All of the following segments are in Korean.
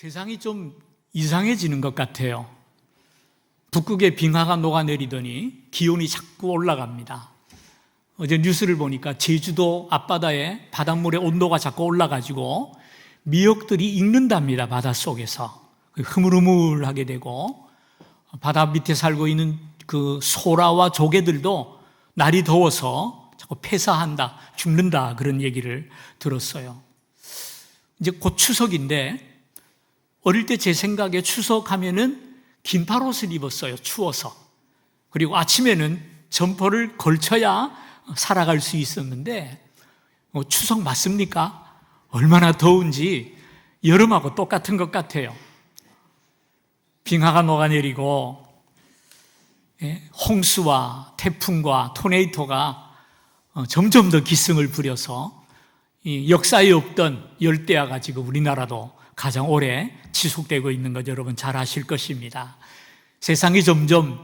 세상이 좀 이상해지는 것 같아요. 북극에 빙하가 녹아내리더니 기온이 자꾸 올라갑니다. 어제 뉴스를 보니까 제주도 앞바다에 바닷물의 온도가 자꾸 올라가지고 미역들이 익는답니다. 바닷속에서 흐물흐물하게 되고, 바다 밑에 살고 있는 그 소라와 조개들도 날이 더워서 자꾸 폐사한다, 죽는다, 그런 얘기를 들었어요. 이제 곧 추석인데, 어릴 때 제 생각에 추석하면은 긴팔옷을 입었어요. 추워서. 그리고 아침에는 점퍼를 걸쳐야 살아갈 수 있었는데, 추석 맞습니까? 얼마나 더운지 여름하고 똑같은 것 같아요. 빙하가 녹아내리고 홍수와 태풍과 토네이도가 점점 더 기승을 부려서 이 역사에 없던 열대야가 지금 우리나라도 가장 오래 지속되고 있는 것 여러분 잘 아실 것입니다. 세상이 점점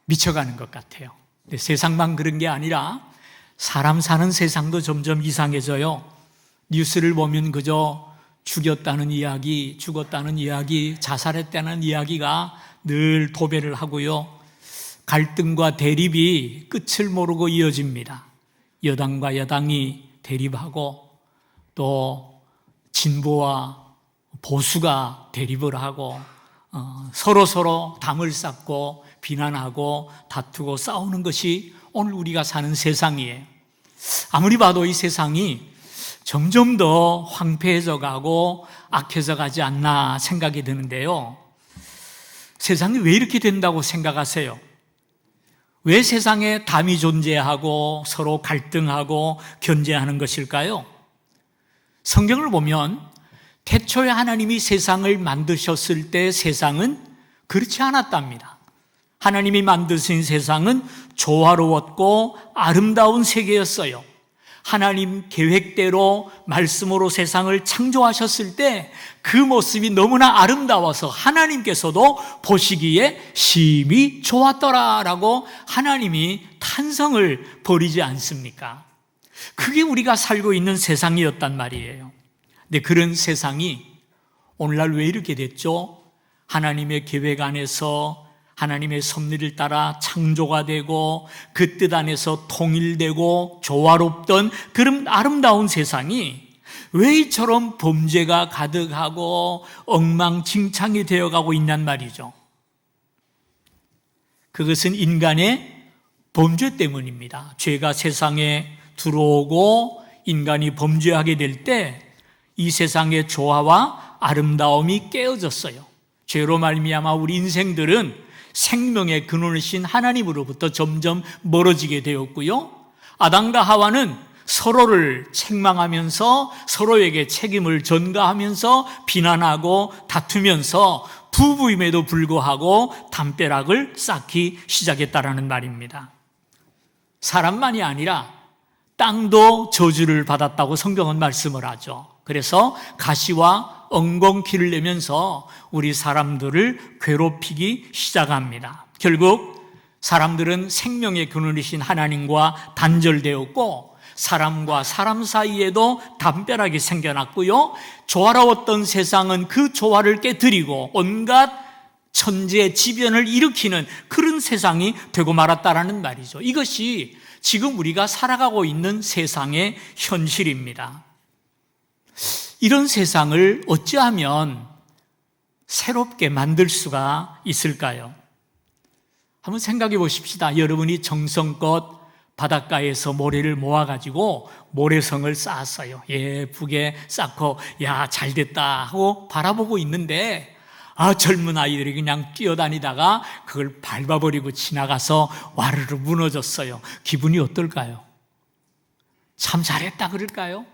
미쳐가는 것 같아요. 근데 세상만 그런 게 아니라 사람 사는 세상도 점점 이상해져요. 뉴스를 보면 그저 죽였다는 이야기, 죽었다는 이야기, 자살했다는 이야기가 늘 도배를 하고요. 갈등과 대립이 끝을 모르고 이어집니다. 여당과 여당이 대립하고 또 진보와 보수가 대립을 하고 서로 담을 쌓고 비난하고 다투고 싸우는 것이 오늘 우리가 사는 세상이에요. 아무리 봐도 이 세상이 점점 더 황폐해져 가고 악해져 가지 않나 생각이 드는데요. 세상이 왜 이렇게 된다고 생각하세요? 왜 세상에 담이 존재하고 서로 갈등하고 견제하는 것일까요? 성경을 보면 태초에 하나님이 세상을 만드셨을 때 세상은 그렇지 않았답니다. 하나님이 만드신 세상은 조화로웠고 아름다운 세계였어요. 하나님 계획대로 말씀으로 세상을 창조하셨을 때 그 모습이 너무나 아름다워서 하나님께서도 보시기에 심히 좋았더라라고 하나님이 탄성을 벌이지 않습니까? 그게 우리가 살고 있는 세상이었단 말이에요. 근데 그런 세상이 오늘날 왜 이렇게 됐죠? 하나님의 계획 안에서 하나님의 섭리를 따라 창조가 되고 그 뜻 안에서 통일되고 조화롭던 그런 아름다운 세상이 왜 이처럼 범죄가 가득하고 엉망진창이 되어가고 있냔 말이죠. 그것은 인간의 범죄 때문입니다. 죄가 세상에 들어오고 인간이 범죄하게 될 때 이 세상의 조화와 아름다움이 깨어졌어요. 죄로 말미암아 우리 인생들은 생명의 근원이신 하나님으로부터 점점 멀어지게 되었고요. 아담과 하와는 서로를 책망하면서 서로에게 책임을 전가하면서 비난하고 다투면서 부부임에도 불구하고 담벼락을 쌓기 시작했다라는 말입니다. 사람만이 아니라 땅도 저주를 받았다고 성경은 말씀을 하죠. 그래서 가시와 엉겅퀴를 내면서 우리 사람들을 괴롭히기 시작합니다. 결국 사람들은 생명의 근원이신 하나님과 단절되었고 사람과 사람 사이에도 담벼락이 생겨났고요. 조화로웠던 세상은 그 조화를 깨뜨리고 온갖 천재지변을 일으키는 그런 세상이 되고 말았다라는 말이죠. 이것이 지금 우리가 살아가고 있는 세상의 현실입니다. 이런 세상을 어찌하면 새롭게 만들 수가 있을까요? 한번 생각해 보십시다. 여러분이 정성껏 바닷가에서 모래를 모아가지고 모래성을 쌓았어요. 예쁘게 쌓고 야 잘됐다 하고 바라보고 있는데 젊은 아이들이 그냥 뛰어다니다가 그걸 밟아버리고 지나가서 와르르 무너졌어요. 기분이 어떨까요? 참 잘했다 그럴까요?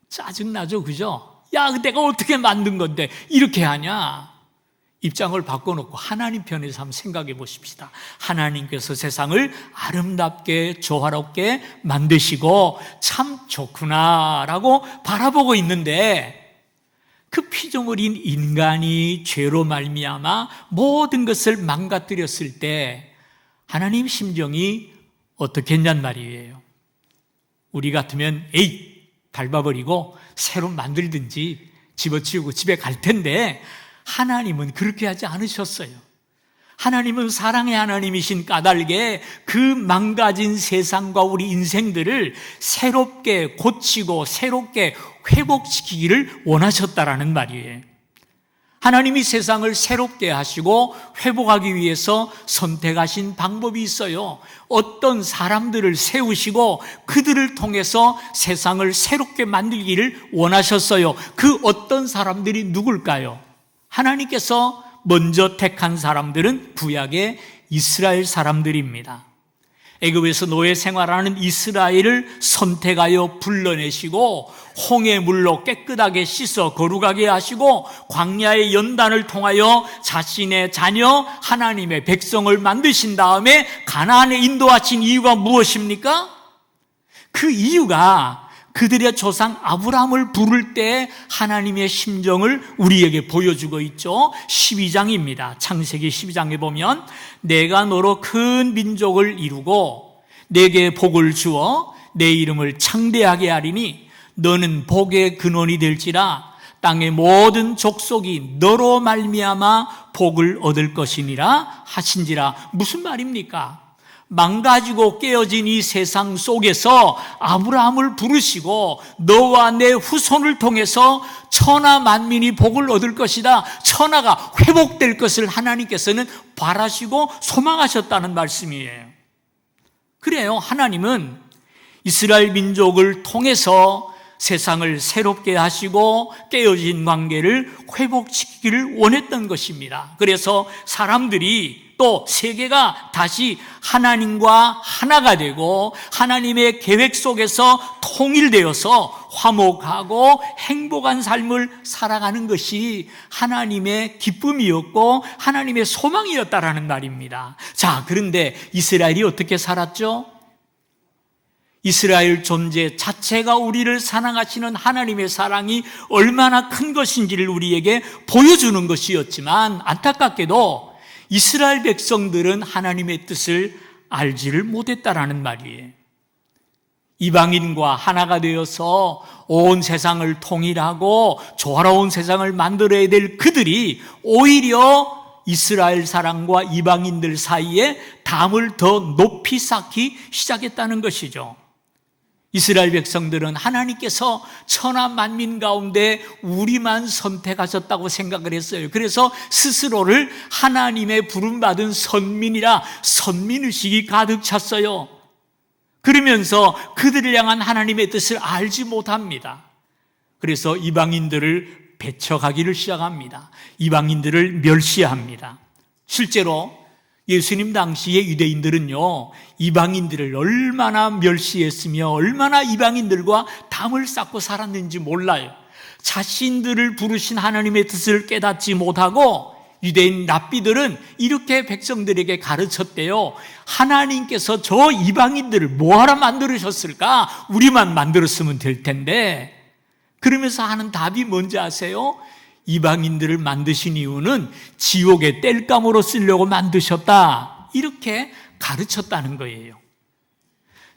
짜증나죠, 그죠? 야, 내가 어떻게 만든 건데 이렇게 하냐? 입장을 바꿔놓고 하나님 편에서 한번 생각해 보십시다. 하나님께서 세상을 아름답게 조화롭게 만드시고 참 좋구나라고 바라보고 있는데 그 피조물인 인간이 죄로 말미암아 모든 것을 망가뜨렸을 때 하나님 심정이 어떻겠냔 말이에요. 우리 같으면 밟아버리고 새로 만들든지 집어치우고 집에 갈 텐데 하나님은 그렇게 하지 않으셨어요. 하나님은 사랑의 하나님이신 까닭에 그 망가진 세상과 우리 인생들을 새롭게 고치고 새롭게 회복시키기를 원하셨다라는 말이에요. 하나님이 세상을 새롭게 하시고 회복하기 위해서 선택하신 방법이 있어요. 어떤 사람들을 세우시고 그들을 통해서 세상을 새롭게 만들기를 원하셨어요. 그 어떤 사람들이 누굴까요? 하나님께서 먼저 택한 사람들은 구약의 이스라엘 사람들입니다. 애굽에서 노예 생활하는 이스라엘을 선택하여 불러내시고 홍해 물로 깨끗하게 씻어 거룩하게 하시고 광야의 연단을 통하여 자신의 자녀 하나님의 백성을 만드신 다음에 가나안에 인도하신 이유가 무엇입니까? 그 이유가 그들의 조상 아브라함을 부를 때 하나님의 심정을 우리에게 보여주고 있죠. 12장입니다. 창세기 12장에 보면 내가 너로 큰 민족을 이루고 내게 복을 주어 내 이름을 창대하게 하리니 너는 복의 근원이 될지라 땅의 모든 족속이 너로 말미암아 복을 얻을 것이니라 하신지라. 무슨 말입니까? 망가지고 깨어진 이 세상 속에서 아브라함을 부르시고 너와 내 후손을 통해서 천하 만민이 복을 얻을 것이다. 천하가 회복될 것을 하나님께서는 바라시고 소망하셨다는 말씀이에요. 그래요. 하나님은 이스라엘 민족을 통해서 세상을 새롭게 하시고 깨어진 관계를 회복시키기를 원했던 것입니다. 그래서 사람들이 또 세계가 다시 하나님과 하나가 되고 하나님의 계획 속에서 통일되어서 화목하고 행복한 삶을 살아가는 것이 하나님의 기쁨이었고 하나님의 소망이었다라는 말입니다. 자, 그런데 이스라엘이 어떻게 살았죠? 이스라엘 존재 자체가 우리를 사랑하시는 하나님의 사랑이 얼마나 큰 것인지를 우리에게 보여주는 것이었지만 안타깝게도 이스라엘 백성들은 하나님의 뜻을 알지를 못했다라는 말이에요. 이방인과 하나가 되어서 온 세상을 통일하고 조화로운 세상을 만들어야 될 그들이 오히려 이스라엘 사람과 이방인들 사이에 담을 더 높이 쌓기 시작했다는 것이죠. 이스라엘 백성들은 하나님께서 천하 만민 가운데 우리만 선택하셨다고 생각을 했어요. 그래서 스스로를 하나님의 부름받은 선민이라 선민의식이 가득 찼어요. 그러면서 그들을 향한 하나님의 뜻을 알지 못합니다. 그래서 이방인들을 배척하기를 시작합니다. 이방인들을 멸시합니다. 실제로 예수님 당시의 유대인들은요, 이방인들을 얼마나 멸시했으며 얼마나 이방인들과 담을 쌓고 살았는지 몰라요. 자신들을 부르신 하나님의 뜻을 깨닫지 못하고 유대인 랍비들은 이렇게 백성들에게 가르쳤대요. 하나님께서 저 이방인들을 뭐하러 만들으셨을까? 우리만 만들었으면 될 텐데. 그러면서 하는 답이 뭔지 아세요? 이방인들을 만드신 이유는 지옥의 땔감으로 쓰려고 만드셨다. 이렇게 가르쳤다는 거예요.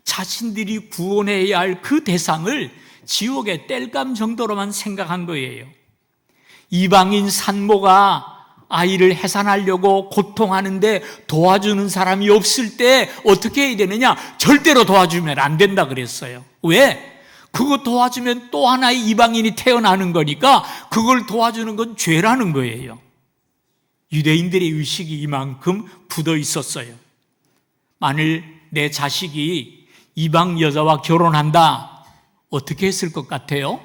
자신들이 구원해야 할 그 대상을 지옥의 땔감 정도로만 생각한 거예요. 이방인 산모가 아이를 해산하려고 고통하는데 도와주는 사람이 없을 때 어떻게 해야 되느냐? 절대로 도와주면 안 된다 그랬어요. 왜? 그거 도와주면 또 하나의 이방인이 태어나는 거니까 그걸 도와주는 건 죄라는 거예요. 유대인들의 의식이 이만큼 굳어 있었어요. 만일 내 자식이 이방 여자와 결혼한다, 어떻게 했을 것 같아요?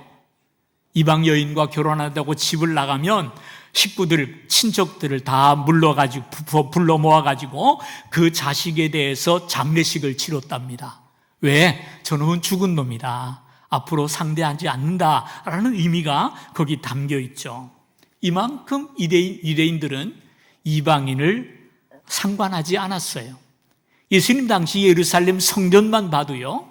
이방 여인과 결혼한다고 집을 나가면 식구들, 친척들을 다 불러 모아가지고 그 자식에 대해서 장례식을 치렀답니다. 왜? 저놈은 죽은 놈이다. 앞으로 상대하지 않는다라는 의미가 거기 담겨 있죠. 이만큼 유대인들은 이방인을 상관하지 않았어요. 예수님 당시 예루살렘 성전만 봐도요,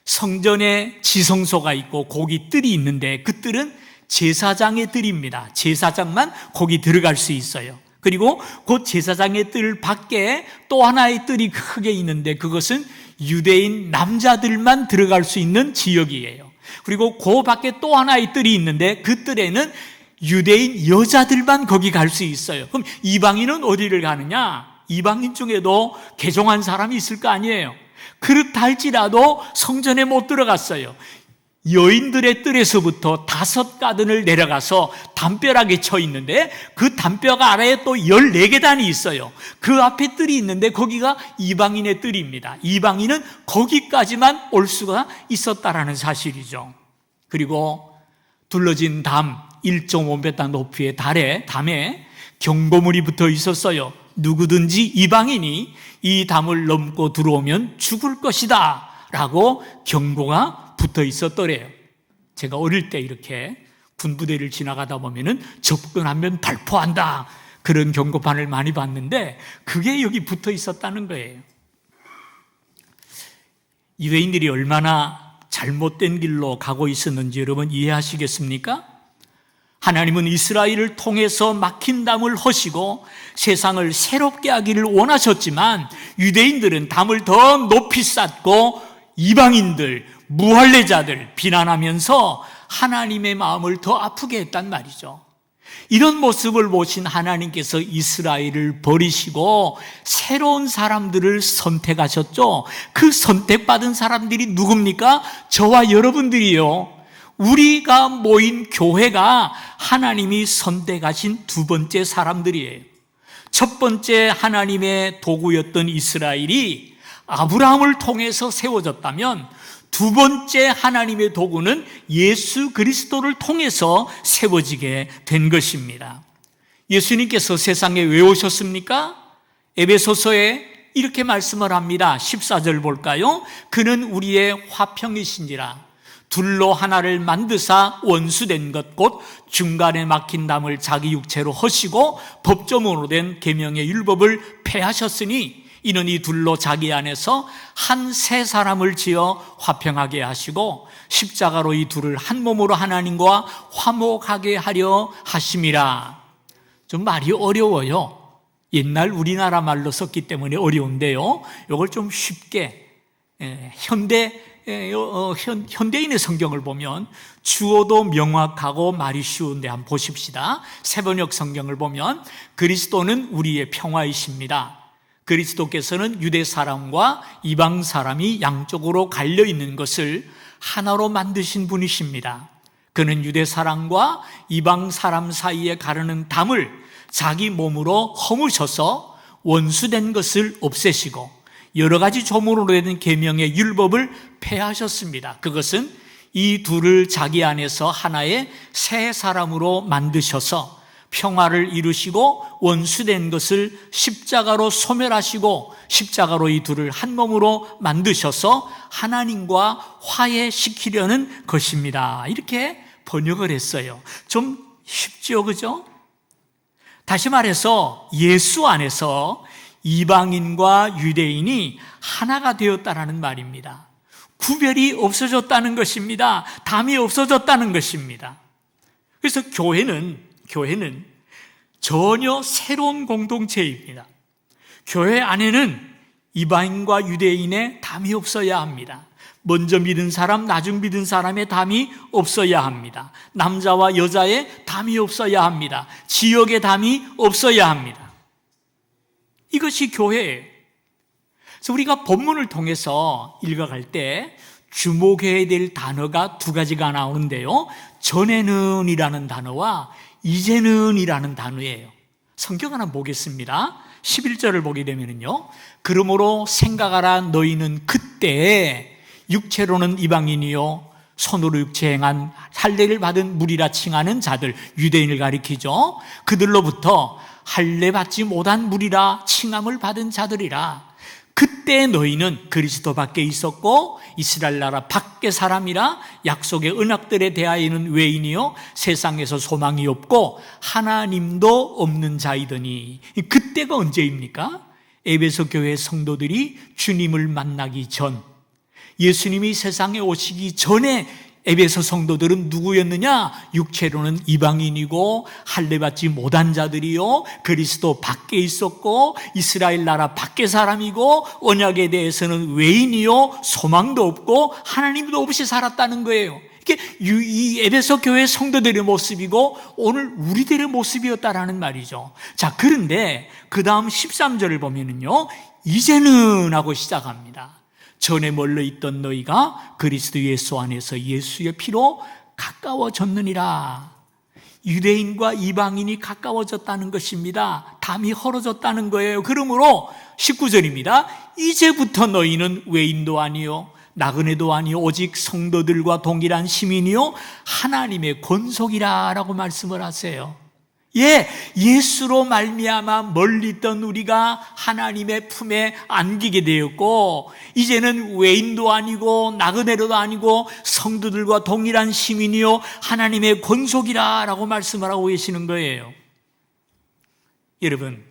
성전에 지성소가 있고 거기 뜰이 있는데 그 뜰은 제사장의 뜰입니다. 제사장만 거기 들어갈 수 있어요. 그리고 그 제사장의 뜰 밖에 또 하나의 뜰이 크게 있는데 그것은 유대인 남자들만 들어갈 수 있는 지역이에요. 그리고 그 밖에 또 하나의 뜰이 있는데 그 뜰에는 유대인 여자들만 거기 갈 수 있어요. 그럼 이방인은 어디를 가느냐? 이방인 중에도 개종한 사람이 있을 거 아니에요. 그렇다 할지라도 성전에 못 들어갔어요. 여인들의 뜰에서부터 5가든을 내려가서 담벼락에 쳐 있는데 그 담벼락 아래에 또 14계단이 있어요. 그 앞에 뜰이 있는데 거기가 이방인의 뜰입니다. 이방인은 거기까지만 올 수가 있었다라는 사실이죠. 그리고 둘러진 담 1.5m 높이의 담에 경고물이 붙어 있었어요. 누구든지 이방인이 이 담을 넘고 들어오면 죽을 것이다 라고 경고가 붙어 있었더래요. 제가 어릴 때 이렇게 군부대를 지나가다 보면은 접근하면 발포한다 그런 경고판을 많이 봤는데 그게 여기 붙어 있었다는 거예요. 유대인들이 얼마나 잘못된 길로 가고 있었는지 여러분 이해하시겠습니까? 하나님은 이스라엘을 통해서 막힌 담을 허시고 세상을 새롭게 하기를 원하셨지만 유대인들은 담을 더 높이 쌓고 이방인들, 무할례자들 비난하면서 하나님의 마음을 더 아프게 했단 말이죠. 이런 모습을 보신 하나님께서 이스라엘을 버리시고 새로운 사람들을 선택하셨죠. 그 선택받은 사람들이 누굽니까? 저와 여러분들이요. 우리가 모인 교회가 하나님이 선택하신 두 번째 사람들이에요. 첫 번째 하나님의 도구였던 이스라엘이 아브라함을 통해서 세워졌다면 두 번째 하나님의 도구는 예수 그리스도를 통해서 세워지게 된 것입니다. 예수님께서 세상에 왜 오셨습니까? 에베소서에 이렇게 말씀을 합니다. 14절 볼까요? 그는 우리의 화평이신지라 둘로 하나를 만드사 원수된 것 곧 중간에 막힌 담을 자기 육체로 허시고 법조문으로 된 계명의 율법을 폐하셨으니 이는 이 둘로 자기 안에서 한 새 사람을 지어 화평하게 하시고 십자가로 이 둘을 한 몸으로 하나님과 화목하게 하려 하심이라. 좀 말이 어려워요. 옛날 우리나라 말로 썼기 때문에 어려운데요. 이걸 좀 쉽게 현대인의 성경을 보면 주어도 명확하고 말이 쉬운데 한번 보십시다. 새번역 성경을 보면 그리스도는 우리의 평화이십니다. 그리스도께서는 유대 사람과 이방 사람이 양쪽으로 갈려 있는 것을 하나로 만드신 분이십니다. 그는 유대 사람과 이방 사람 사이에 가르는 담을 자기 몸으로 허무셔서 원수된 것을 없애시고 여러 가지 조문으로 된 계명의 율법을 폐하셨습니다. 그것은 이 둘을 자기 안에서 하나의 새 사람으로 만드셔서 평화를 이루시고 원수된 것을 십자가로 소멸하시고 십자가로 이 둘을 한 몸으로 만드셔서 하나님과 화해시키려는 것입니다. 이렇게 번역을 했어요. 좀 쉽죠, 그죠? 다시 말해서 예수 안에서 이방인과 유대인이 하나가 되었다는 말입니다. 구별이 없어졌다는 것입니다. 담이 없어졌다는 것입니다. 그래서 교회는 전혀 새로운 공동체입니다. 교회 안에는 이방인과 유대인의 담이 없어야 합니다. 먼저 믿은 사람, 나중 믿은 사람의 담이 없어야 합니다. 남자와 여자의 담이 없어야 합니다. 지역의 담이 없어야 합니다. 이것이 교회예요. 그래서 우리가 본문을 통해서 읽어갈 때 주목해야 될 단어가 두 가지가 나오는데요. 전에는 이라는 단어와 이제는 이라는 단어예요. 성경 하나 보겠습니다. 11절을 보게 되면요. 그러므로 생각하라 너희는 그때 육체로는 이방인이요 손으로 육체 행한 할례를 받은 무리라 칭하는 자들, 유대인을 가리키죠. 그들로부터 할례 받지 못한 무리라 칭함을 받은 자들이라. 그때 너희는 그리스도 밖에 있었고 이스라엘 나라 밖의 사람이라 약속의 언약들에 대하여는 외인이요 세상에서 소망이 없고 하나님도 없는 자이더니. 그때가 언제입니까? 에베소 교회 성도들이 주님을 만나기 전, 예수님이 세상에 오시기 전에 에베소 성도들은 누구였느냐? 육체로는 이방인이고 할례받지 못한 자들이요 그리스도 밖에 있었고 이스라엘 나라 밖의 사람이고 언약에 대해서는 외인이요 소망도 없고 하나님도 없이 살았다는 거예요. 이 에베소 교회 성도들의 모습이고 오늘 우리들의 모습이었다라는 말이죠. 자, 그런데 그 다음 13절을 보면은요, 이제는 하고 시작합니다. 전에 멀리 있던 너희가 그리스도 예수 안에서 예수의 피로 가까워졌느니라. 유대인과 이방인이 가까워졌다는 것입니다. 담이 헐어졌다는 거예요. 그러므로 19절입니다. 이제부터 너희는 외인도 아니요 나그네도 아니요 오직 성도들과 동일한 시민이요 하나님의 권속이라 라고 말씀을 하세요. 예수로 말미암아 멀리 있던 우리가 하나님의 품에 안기게 되었고, 이제는 외인도 아니고 나그네도 아니고 성도들과 동일한 시민이요 하나님의 권속이라 라고 말씀을 하고 계시는 거예요. 여러분,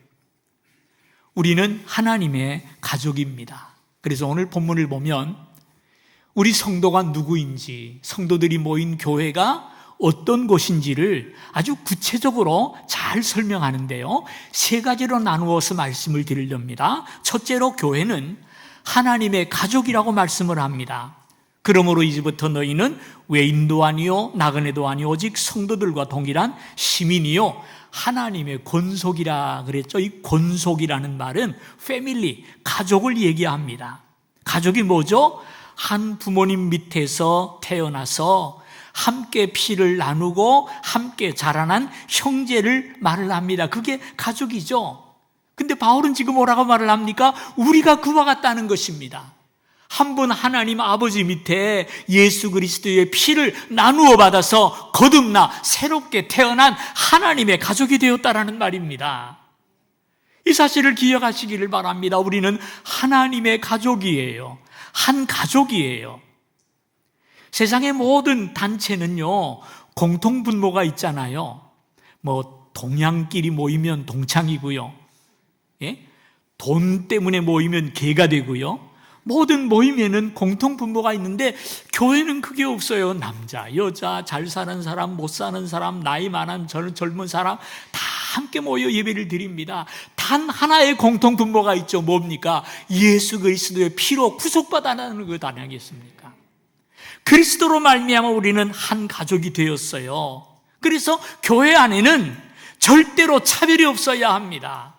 우리는 하나님의 가족입니다. 그래서 오늘 본문을 보면 우리 성도가 누구인지, 성도들이 모인 교회가 어떤 곳인지를 아주 구체적으로 잘 설명하는데요, 세 가지로 나누어서 말씀을 드리렵니다. 첫째로, 교회는 하나님의 가족이라고 말씀을 합니다. 그러므로 이제부터 너희는 외인도 아니요 나그네도 아니요 오직 성도들과 동일한 시민이요 하나님의 권속이라 그랬죠. 이 권속이라는 말은 패밀리, 가족을 얘기합니다. 가족이 뭐죠? 한 부모님 밑에서 태어나서 함께 피를 나누고 함께 자라난 형제를 말을 합니다. 그게 가족이죠. 근데 바울은 지금 뭐라고 말을 합니까? 우리가 그와 같다는 것입니다. 한 분 하나님 아버지 밑에 예수 그리스도의 피를 나누어 받아서 거듭나 새롭게 태어난 하나님의 가족이 되었다라는 말입니다. 이 사실을 기억하시기를 바랍니다. 우리는 하나님의 가족이에요. 한 가족이에요. 세상의 모든 단체는요, 공통분모가 있잖아요. 동양끼리 모이면 동창이고요. 돈 때문에 모이면 개가 되고요. 모든 모임에는 공통분모가 있는데 교회는 그게 없어요. 남자, 여자, 잘 사는 사람, 못 사는 사람, 나이 많은 젊은 사람 다 함께 모여 예배를 드립니다. 단 하나의 공통분모가 있죠. 뭡니까? 예수 그리스도의 피로 구속받아나는 것 아니겠습니까? 그리스도로 말미암아 우리는 한 가족이 되었어요. 그래서 교회 안에는 절대로 차별이 없어야 합니다.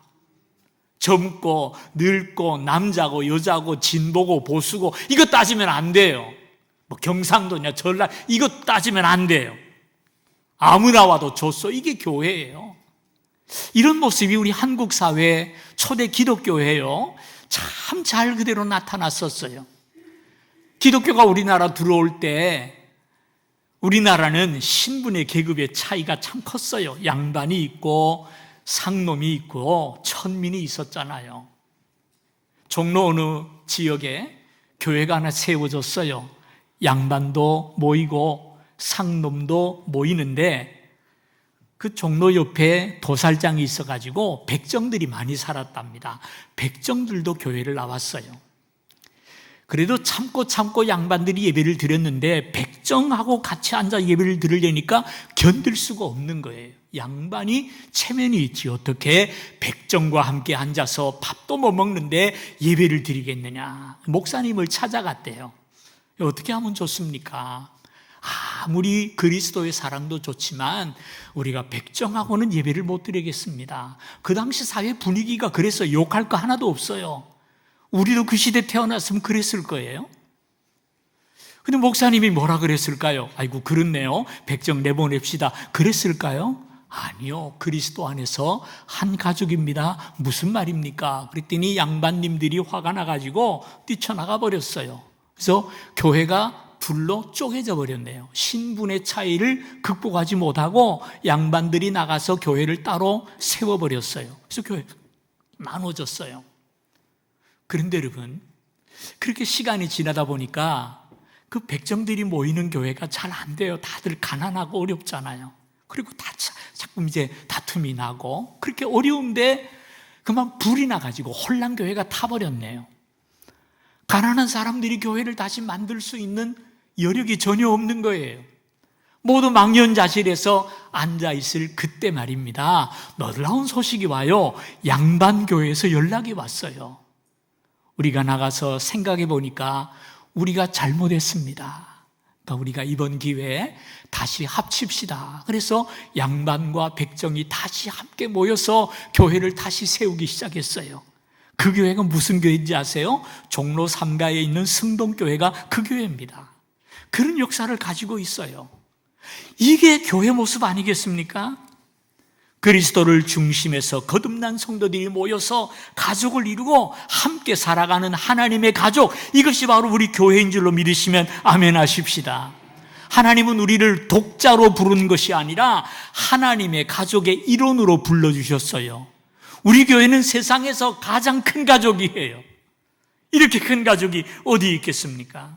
젊고 늙고 남자고 여자고 진보고 보수고 이거 따지면 안 돼요. 경상도냐 전라 이거 따지면 안 돼요. 아무나 와도 좋소. 이게 교회예요. 이런 모습이 우리 한국 사회 초대 기독교회요, 참 잘 그대로 나타났었어요. 기독교가 우리나라 들어올 때 우리나라는 신분의 계급의 차이가 참 컸어요. 양반이 있고 상놈이 있고 천민이 있었잖아요. 종로 어느 지역에 교회가 하나 세워졌어요. 양반도 모이고 상놈도 모이는데 그 종로 옆에 도살장이 있어가지고 백정들이 많이 살았답니다. 백정들도 교회를 나왔어요. 그래도 참고 양반들이 예배를 드렸는데 백정하고 같이 앉아 예배를 들으려니까 견딜 수가 없는 거예요. 양반이 체면이 있지 어떻게 백정과 함께 앉아서 밥도 못 먹는데 예배를 드리겠느냐. 목사님을 찾아갔대요. 어떻게 하면 좋습니까? 아무리 그리스도의 사랑도 좋지만 우리가 백정하고는 예배를 못 드리겠습니다. 그 당시 사회 분위기가 그래서 욕할 거 하나도 없어요. 우리도 그 시대 태어났으면 그랬을 거예요. 근데 목사님이 뭐라 그랬을까요? 아이고 그렇네요. 백정 내보냅시다. 그랬을까요? 아니요. 그리스도 안에서 한 가족입니다. 무슨 말입니까? 그랬더니 양반님들이 화가 나가지고 뛰쳐나가 버렸어요. 그래서 교회가 둘로 쪼개져 버렸네요. 신분의 차이를 극복하지 못하고 양반들이 나가서 교회를 따로 세워버렸어요. 그래서 교회 나눠졌어요. 그런데 여러분, 그렇게 시간이 지나다 보니까 그 백정들이 모이는 교회가 잘 안 돼요. 다들 가난하고 어렵잖아요. 그리고 자꾸 이제 다툼이 나고 그렇게 어려운데 그만 불이 나가지고 혼란교회가 타버렸네요. 가난한 사람들이 교회를 다시 만들 수 있는 여력이 전혀 없는 거예요. 모두 망연자실해서 앉아있을 그때 말입니다. 놀라운 소식이 와요. 양반교회에서 연락이 왔어요. 우리가 나가서 생각해 보니까 우리가 잘못했습니다. 그러니까 우리가 이번 기회에 다시 합칩시다. 그래서 양반과 백정이 다시 함께 모여서 교회를 다시 세우기 시작했어요. 그 교회가 무슨 교회인지 아세요? 종로 3가에 있는 승동교회가 그 교회입니다. 그런 역사를 가지고 있어요. 이게 교회 모습 아니겠습니까? 그리스도를 중심에서 거듭난 성도들이 모여서 가족을 이루고 함께 살아가는 하나님의 가족, 이것이 바로 우리 교회인 줄로 믿으시면 아멘 하십시다. 하나님은 우리를 독자로 부른 것이 아니라 하나님의 가족의 일원으로 불러주셨어요. 우리 교회는 세상에서 가장 큰 가족이에요. 이렇게 큰 가족이 어디 있겠습니까?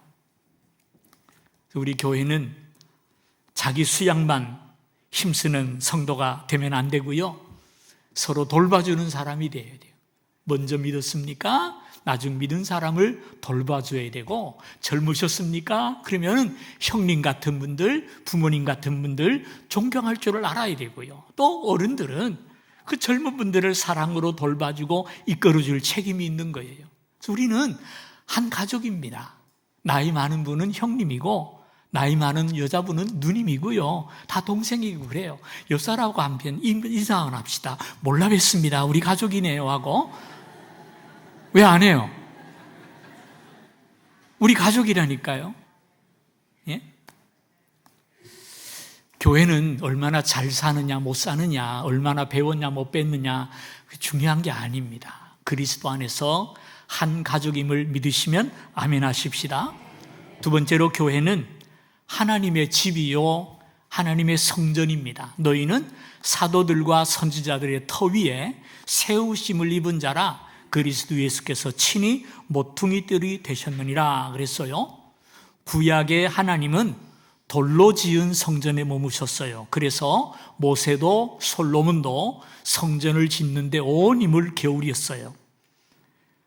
우리 교회는 자기 수양만 힘쓰는 성도가 되면 안 되고요, 서로 돌봐주는 사람이 되어야 돼요. 먼저 믿었습니까? 나중 믿은 사람을 돌봐줘야 되고, 젊으셨습니까? 그러면 형님 같은 분들, 부모님 같은 분들 존경할 줄을 알아야 되고요, 또 어른들은 그 젊은 분들을 사랑으로 돌봐주고 이끌어줄 책임이 있는 거예요. 그래서 우리는 한 가족입니다. 나이 많은 분은 형님이고 나이 많은 여자분은 누님이고요, 다 동생이고 그래요. 여사라고 한편 인사를 합시다. 몰라 뵀습니다. 우리 가족이네요 하고. 왜 안 해요? 우리 가족이라니까요. 예? 교회는 얼마나 잘 사느냐 못 사느냐, 얼마나 배웠냐 못 뺐느냐, 중요한 게 아닙니다. 그리스도 안에서 한 가족임을 믿으시면 아멘 하십시다. 두 번째로, 교회는 하나님의 집이요 하나님의 성전입니다. 너희는 사도들과 선지자들의 터 위에 세우심을 입은 자라 그리스도 예수께서 친히 모퉁이들이 되셨느니라 그랬어요. 구약의 하나님은 돌로 지은 성전에 머무셨어요. 그래서 모세도 솔로몬도 성전을 짓는데 온 힘을 게으렸어요.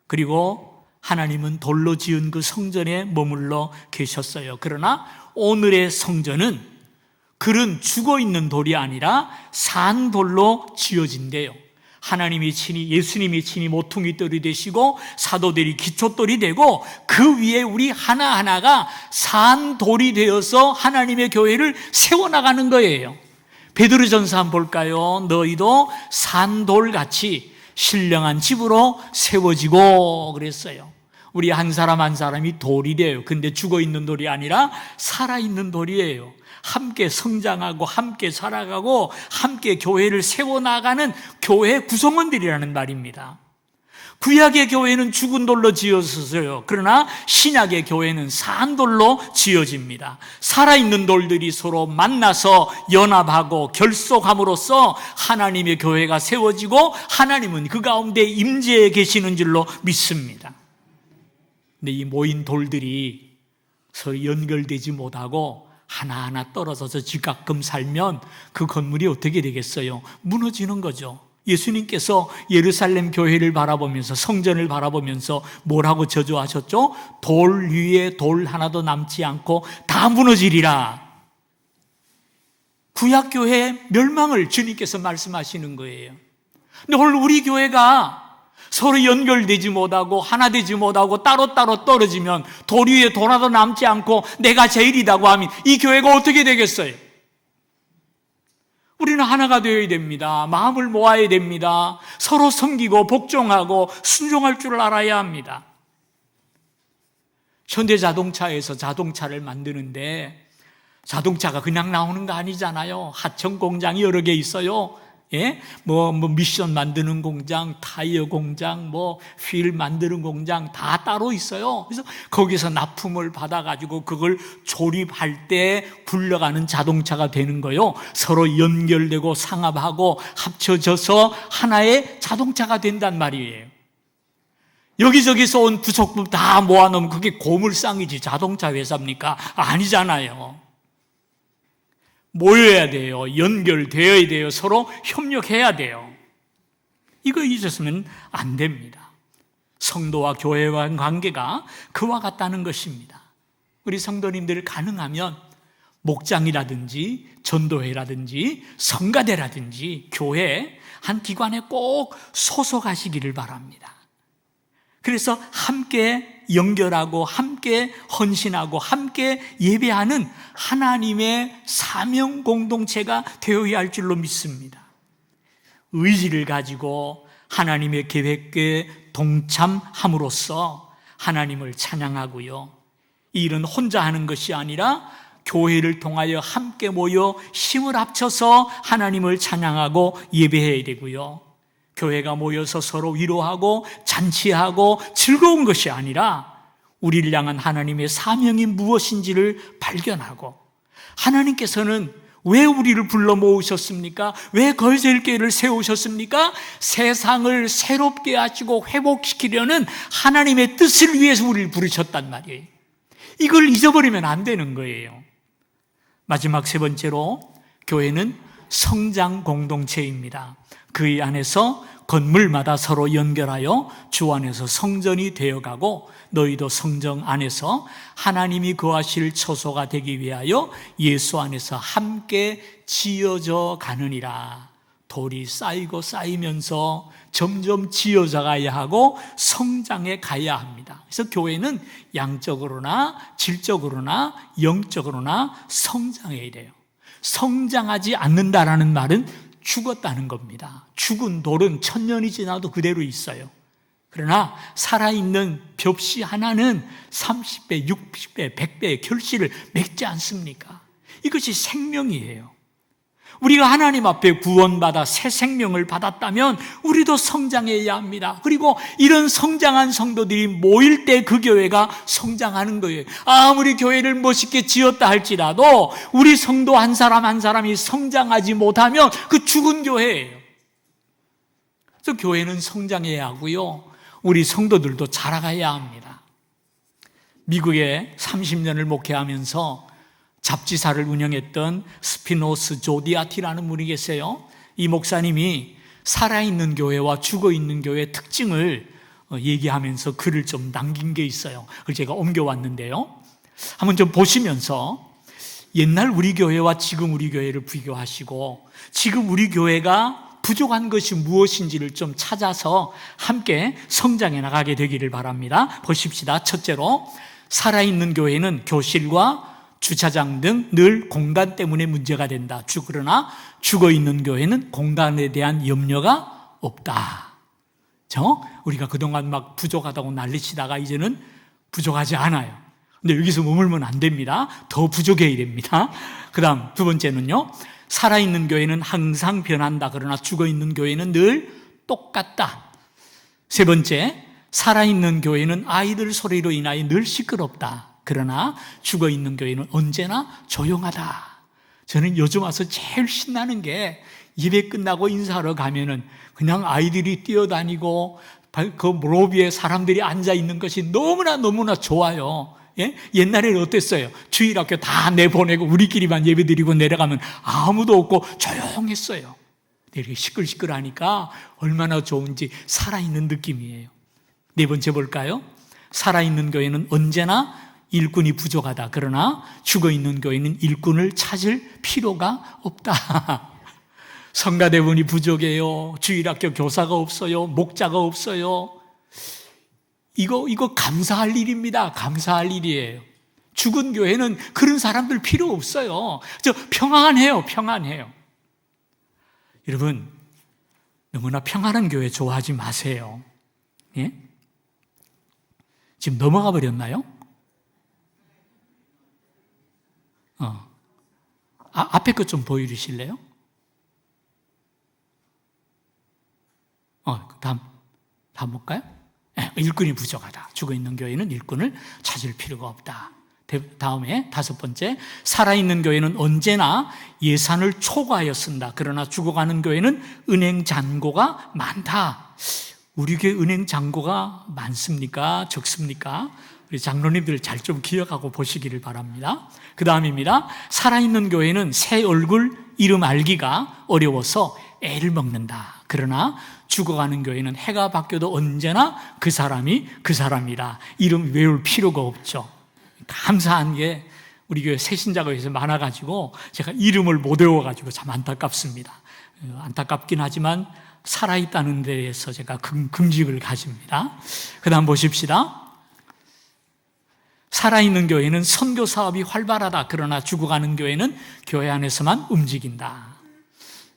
그리고 하나님은 돌로 지은 그 성전에 머물러 계셨어요. 그러나 오늘의 성전은 그런 죽어있는 돌이 아니라 산 돌로 지어진대요. 하나님이 친히, 예수님이 친히 모퉁이돌이 되시고 사도들이 기초돌이 되고 그 위에 우리 하나하나가 산 돌이 되어서 하나님의 교회를 세워나가는 거예요. 베드로전서 한번 볼까요? 너희도 산 돌같이 신령한 집으로 세워지고 그랬어요. 우리 한 사람 한 사람이 돌이래요. 근데 죽어있는 돌이 아니라 살아있는 돌이에요. 함께 성장하고 함께 살아가고 함께 교회를 세워나가는 교회 구성원들이라는 말입니다. 구약의 교회는 죽은 돌로 지어졌어요. 그러나 신약의 교회는 산 돌로 지어집니다. 살아있는 돌들이 서로 만나서 연합하고 결속함으로써 하나님의 교회가 세워지고 하나님은 그 가운데 임재해 계시는 줄로 믿습니다. 근데 이 모인 돌들이 서로 연결되지 못하고 하나하나 떨어져서 지각금 살면 그 건물이 어떻게 되겠어요? 무너지는 거죠. 예수님께서 예루살렘 교회를 바라보면서, 성전을 바라보면서 뭐라고 저주하셨죠? 돌 위에 돌 하나도 남지 않고 다 무너지리라. 구약교회 멸망을 주님께서 말씀하시는 거예요. 근데 오늘 우리 교회가 서로 연결되지 못하고 하나 되지 못하고 따로따로 떨어지면 돌 위에 돌 하나도 남지 않고 내가 제일이라고 하면 이 교회가 어떻게 되겠어요? 우리는 하나가 되어야 됩니다. 마음을 모아야 됩니다. 서로 섬기고 복종하고 순종할 줄 알아야 합니다. 현대자동차에서 자동차를 만드는데 자동차가 그냥 나오는 거 아니잖아요. 하청 공장이 여러 개 있어요. 예? 미션 만드는 공장, 타이어 공장, 휠 만드는 공장 다 따로 있어요. 그래서 거기서 납품을 받아가지고 그걸 조립할 때 굴러가는 자동차가 되는 거요. 서로 연결되고 상합하고 합쳐져서 하나의 자동차가 된단 말이에요. 여기저기서 온 부속품 다 모아놓으면 그게 고물상이지 자동차 회사입니까? 아니잖아요. 모여야 돼요. 연결되어야 돼요. 서로 협력해야 돼요. 이거 잊었으면 안 됩니다. 성도와 교회와의 관계가 그와 같다는 것입니다. 우리 성도님들 가능하면 목장이라든지 전도회라든지 성가대라든지 교회 한 기관에 꼭 소속하시기를 바랍니다. 그래서 함께 연결하고 함께 헌신하고 함께 예배하는 하나님의 사명 공동체가 되어야 할 줄로 믿습니다. 의지를 가지고 하나님의 계획에 동참함으로써 하나님을 찬양하고요. 이 일은 혼자 하는 것이 아니라 교회를 통하여 함께 모여 힘을 합쳐서 하나님을 찬양하고 예배해야 되고요. 교회가 모여서 서로 위로하고 잔치하고 즐거운 것이 아니라 우리를 향한 하나님의 사명이 무엇인지를 발견하고, 하나님께서는 왜 우리를 불러 모으셨습니까? 왜 거제일교회를 세우셨습니까? 세상을 새롭게 하시고 회복시키려는 하나님의 뜻을 위해서 우리를 부르셨단 말이에요. 이걸 잊어버리면 안 되는 거예요. 마지막 세 번째로, 교회는 성장 공동체입니다. 그 안에서 건물마다 서로 연결하여 주 안에서 성전이 되어가고, 너희도 성전 안에서 하나님이 거하실 처소가 되기 위하여 예수 안에서 함께 지어져 가느니라. 돌이 쌓이고 쌓이면서 점점 지어져 가야 하고 성장해 가야 합니다. 그래서 교회는 양적으로나 질적으로나 영적으로나 성장해야 돼요. 성장하지 않는다라는 말은 죽었다는 겁니다. 죽은 돌은 1000년이 지나도 그대로 있어요. 그러나 살아있는 벽시 하나는 30배, 60배, 100배의 결실을 맺지 않습니까? 이것이 생명이에요. 우리가 하나님 앞에 구원받아 새 생명을 받았다면 우리도 성장해야 합니다. 그리고 이런 성장한 성도들이 모일 때 그 교회가 성장하는 거예요. 아무리 교회를 멋있게 지었다 할지라도 우리 성도 한 사람 한 사람이 성장하지 못하면 그 죽은 교회예요. 그래서 교회는 성장해야 하고요, 우리 성도들도 자라가야 합니다. 미국에 30년을 목회하면서 잡지사를 운영했던 스피노스 조디아티라는 분이 계세요. 이 목사님이 살아있는 교회와 죽어있는 교회의 특징을 얘기하면서 글을 좀 남긴 게 있어요. 그걸 제가 옮겨왔는데요, 한번 좀 보시면서 옛날 우리 교회와 지금 우리 교회를 비교하시고 지금 우리 교회가 부족한 것이 무엇인지를 좀 찾아서 함께 성장해 나가게 되기를 바랍니다. 보십시다. 첫째로, 살아있는 교회는 교실과 주차장 등 늘 공간 때문에 문제가 된다. 그러나 죽어있는 교회는 공간에 대한 염려가 없다. 우리가 그동안 막 부족하다고 난리치다가 이제는 부족하지 않아요. 근데 여기서 머물면 안 됩니다. 더 부족해야 됩니다. 그 다음 두 번째는요, 살아있는 교회는 항상 변한다. 그러나 죽어있는 교회는 늘 똑같다. 세 번째, 살아있는 교회는 아이들 소리로 인하여 늘 시끄럽다. 그러나 죽어있는 교회는 언제나 조용하다. 저는 요즘 와서 제일 신나는 게 예배 끝나고 인사하러 가면은 그냥 아이들이 뛰어다니고 그 로비에 사람들이 앉아있는 것이 너무나 좋아요. 예? 옛날에는 어땠어요? 주일학교 다 내보내고 우리끼리만 예배드리고 내려가면 아무도 없고 조용했어요. 이렇게 시끌시끌하니까 얼마나 좋은지 살아있는 느낌이에요. 네 번째 볼까요? 살아있는 교회는 언제나 일꾼이 부족하다. 그러나 죽어있는 교회는 일꾼을 찾을 필요가 없다. 성가대원이 부족해요. 주일학교 교사가 없어요. 목자가 없어요. 이거 감사할 일입니다. 감사할 일이에요. 죽은 교회는 그런 사람들 필요 없어요. 평안해요. 여러분, 너무나 평안한 교회 좋아하지 마세요. 예? 지금 넘어가 버렸나요? 앞에 것 좀 보여주실래요? 다음 볼까요? 일꾼이 부족하다. 죽어있는 교회는 일꾼을 찾을 필요가 없다. 다음에 다섯 번째, 살아있는 교회는 언제나 예산을 초과하여 쓴다. 그러나 죽어가는 교회는 은행 잔고가 많다. 우리 교회 은행 잔고가 많습니까? 적습니까? 우리 장로님들 잘 좀 기억하고 보시기를 바랍니다. 그 다음입니다. 살아있는 교회는 새 얼굴 이름 알기가 어려워서 애를 먹는다. 그러나 죽어가는 교회는 해가 바뀌어도 언제나 그 사람이 그 사람이라 이름 외울 필요가 없죠. 감사한 게 우리 교회 새신자교회에서 많아가지고 제가 이름을 못 외워가지고 참 안타깝습니다. 안타깝긴 하지만 살아있다는 데에서 제가 금직을 가집니다. 그 다음 보십시다. 살아있는 교회는 선교 사업이 활발하다. 그러나 죽어가는 교회는 교회 안에서만 움직인다.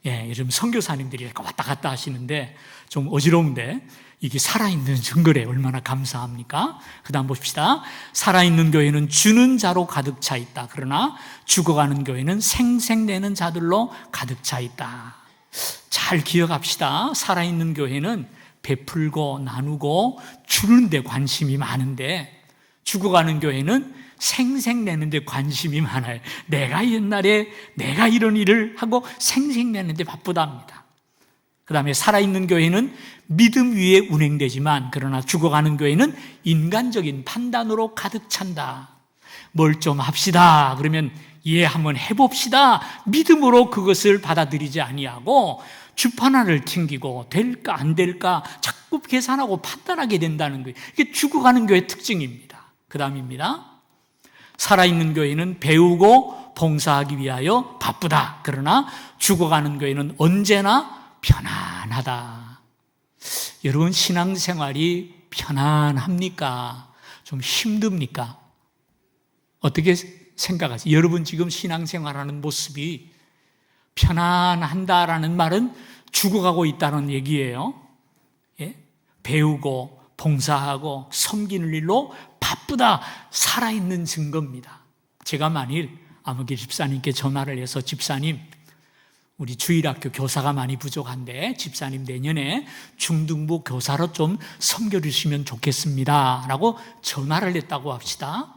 예, 요즘 선교사님들이 왔다 갔다 하시는데 좀 어지러운데 이게 살아있는 증거래. 얼마나 감사합니까? 그 다음 봅시다. 살아있는 교회는 주는 자로 가득 차 있다. 그러나 죽어가는 교회는 생색내는 자들로 가득 차 있다. 잘 기억합시다. 살아있는 교회는 베풀고 나누고 주는 데 관심이 많은데, 죽어가는 교회는 생색내는 데 관심이 많아요. 내가 옛날에 내가 이런 일을 하고 생색내는 데 바쁘답니다. 그 다음에 살아있는 교회는 믿음 위에 운행되지만, 그러나 죽어가는 교회는 인간적인 판단으로 가득 찬다. 뭘 좀 합시다 그러면 한번 해봅시다, 믿음으로 그것을 받아들이지 아니하고 주판화를 튕기고 될까 안 될까 자꾸 계산하고 판단하게 된다는 거예요. 이게 죽어가는 교회의 특징입니다. 그 다음입니다. 살아있는 교회는 배우고 봉사하기 위하여 바쁘다. 그러나 죽어가는 교회는 언제나 편안하다. 여러분, 신앙생활이 편안합니까? 좀 힘듭니까? 어떻게 생각하세요? 여러분 지금 신앙생활하는 모습이 편안한다라는 말은 죽어가고 있다는 얘기예요. 예? 배우고 봉사하고 섬기는 일로 바쁘다, 살아있는 증거입니다. 제가 만일 아무개 집사님께 전화를 해서, 집사님, 우리 주일학교 교사가 많이 부족한데 집사님 내년에 중등부 교사로 좀 섬겨주시면 좋겠습니다 라고 전화를 했다고 합시다.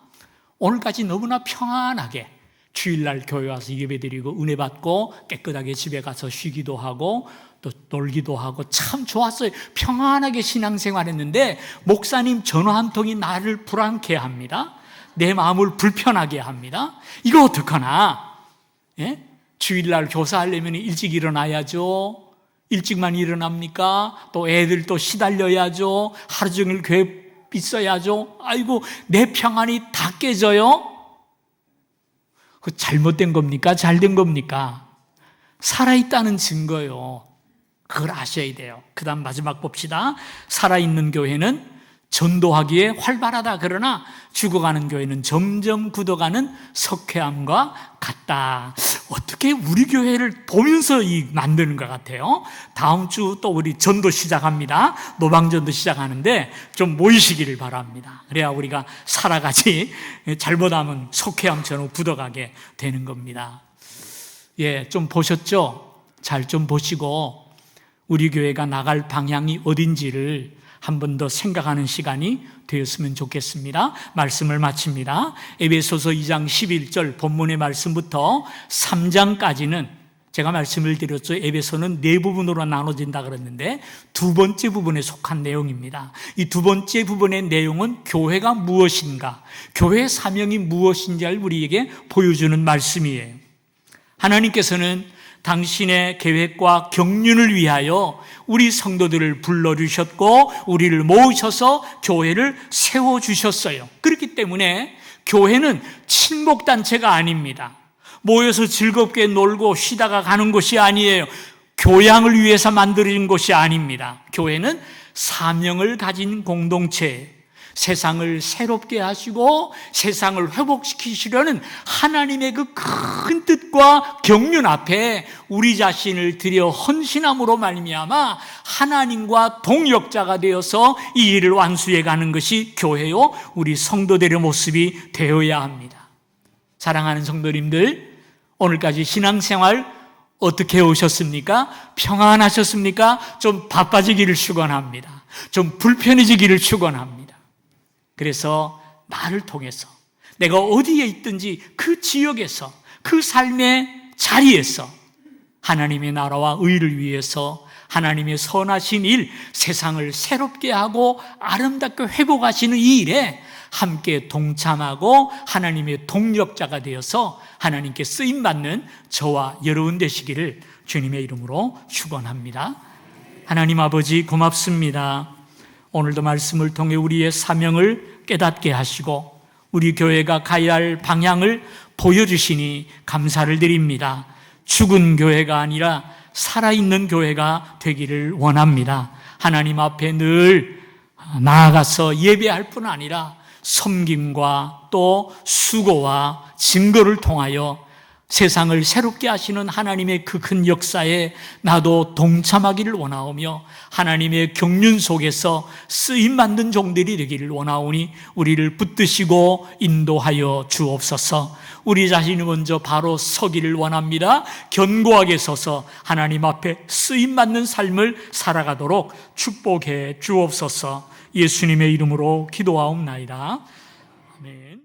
오늘까지 너무나 평안하게 주일날 교회 와서 예배드리고 은혜 받고 깨끗하게 집에 가서 쉬기도 하고 또 놀기도 하고 참 좋았어요. 평안하게 신앙생활했는데 목사님 전화 한 통이 나를 불안케 합니다. 내 마음을 불편하게 합니다. 이거 어떡하나? 예? 주일날 교사하려면 일찍 일어나야죠. 일찍만 일어납니까? 또 애들 또 시달려야죠. 하루 종일 교회 있어야죠. 아이고, 내 평안이 다 깨져요? 그 잘못된 겁니까? 잘된 겁니까? 살아있다는 증거요. 그걸 아셔야 돼요. 그 다음 마지막 봅시다. 살아있는 교회는 전도하기에 활발하다. 그러나 죽어가는 교회는 점점 굳어가는 석회암과 같다. 어떻게 우리 교회를 보면서 만드는 것 같아요. 다음 주 또 우리 전도 시작합니다. 노방전도 시작하는데 좀 모이시기를 바랍니다. 그래야 우리가 살아가지, 잘못하면 석회암처럼 굳어가게 되는 겁니다. 예, 좀 보셨죠? 잘 좀 보시고 우리 교회가 나갈 방향이 어딘지를 한 번 더 생각하는 시간이 되었으면 좋겠습니다. 말씀을 마칩니다. 에베소서 2장 11절 본문의 말씀부터 3장까지는 제가 말씀을 드렸죠. 에베소는 네 부분으로 나눠진다 그랬는데 두 번째 부분에 속한 내용입니다. 이 두 번째 부분의 내용은 교회가 무엇인가, 교회의 사명이 무엇인지를 우리에게 보여주는 말씀이에요. 하나님께서는 당신의 계획과 경륜을 위하여 우리 성도들을 불러주셨고 우리를 모으셔서 교회를 세워주셨어요. 그렇기 때문에 교회는 친목단체가 아닙니다. 모여서 즐겁게 놀고 쉬다가 가는 곳이 아니에요. 교양을 위해서 만들어진 곳이 아닙니다. 교회는 사명을 가진 공동체, 세상을 새롭게 하시고 세상을 회복시키시려는 하나님의 그 큰 뜻과 경륜 앞에 우리 자신을 들여 헌신함으로 말미암아 하나님과 동역자가 되어서 이 일을 완수해 가는 것이 교회요, 우리 성도들의 모습이 되어야 합니다. 사랑하는 성도님들, 오늘까지 신앙생활 어떻게 오셨습니까? 평안하셨습니까? 좀 바빠지기를 축원합니다. 좀 불편해지기를 축원합니다. 그래서 나를 통해서 내가 어디에 있든지 그 지역에서, 그 삶의 자리에서 하나님의 나라와 의를 위해서 하나님의 선하신 일, 세상을 새롭게 하고 아름답게 회복하시는 이 일에 함께 동참하고 하나님의 동력자가 되어서 하나님께 쓰임받는 저와 여러분 되시기를 주님의 이름으로 축원합니다. 하나님 아버지, 고맙습니다. 오늘도 말씀을 통해 우리의 사명을 깨닫게 하시고 우리 교회가 가야 할 방향을 보여주시니 감사를 드립니다. 죽은 교회가 아니라 살아있는 교회가 되기를 원합니다. 하나님 앞에 늘 나아가서 예배할 뿐 아니라 섬김과 또 수고와 증거를 통하여 세상을 새롭게 하시는 하나님의 그 큰 역사에 나도 동참하기를 원하오며 하나님의 경륜 속에서 쓰임받는 종들이 되기를 원하오니 우리를 붙드시고 인도하여 주옵소서. 우리 자신이 먼저 바로 서기를 원합니다. 견고하게 서서 하나님 앞에 쓰임받는 삶을 살아가도록 축복해 주옵소서. 예수님의 이름으로 기도하옵나이다. 아멘.